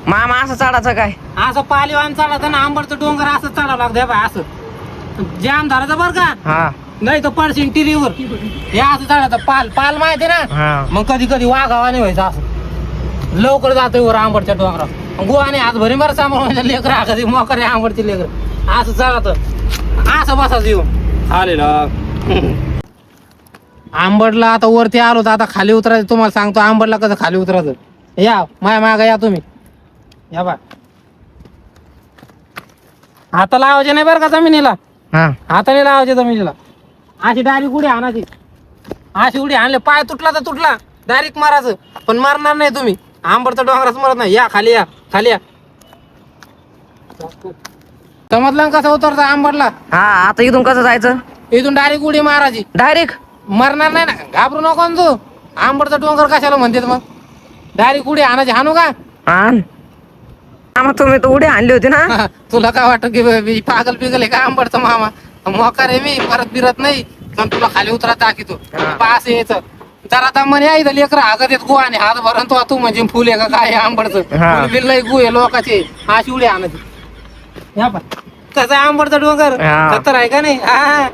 मामा असं चढायचं काय? असं पालीवान चालत ना आंबडचं डोंगर असं चढावं लागतं बाय असं जाम धरायचं बरं का हा नाही तर पडशील टिरीवर हे असं चढायचं पाल पाल माहिती ना हा मग कधी कधी वाघावाने व्हायचं असं लवकर जातोय वर आंबडच्या डोंगरावर गोवाने हात भरी बरं सांभाळून लेकर कधी मोकर आंबडची लेकर असं चढत असं बसायचं येऊन आलेलं आंबडला आता वरती आलो तर आता खाली उतरायचं तुम्हाला सांगतो आंबडला कसं खाली उतरायचं या माया माग या तुम्ही या बा हाता लावायचे नाही बरं का जमिनीला हा हाताने लावायचे जमिनीला अशी डायरेक्ट उडी आणायची अशी उडी आणले पाय तुटला तर तुटला डायरेक्ट मारायचं पण मारणार नाही तुम्ही आंबडचा डोंगराच मरत नाही या खाली या समजलं कसं उतरतं आंबडला हा आता इथून कसं जायचं? इथून डायरेक्ट उडी मारायची डायरेक्ट? मरणार नाही ना घाबरू नको ना तू आंबडचा डोंगर कशाला म्हणते मग डायरेक्ट उडी आणायची हाणू का आण मामा तुम्ही तर उडी आणली होती ना. तुला काय वाटत की मी पागल पिगल आहे का आंबडचा मामा मोकार आहे मी परत बिरत नाही पण तुला खाली उतरा दाखवतो पास यायचं जरा आता म्हणे आई लेकर हागत येत गो आणि हात भरण तू म्हणजे फुल आहे का काय आंबडचं बिल गु आहे लोकांचे अशी उडी आणायची या पण कसं आंबडचा डोंगर खतर आहे का नाही हा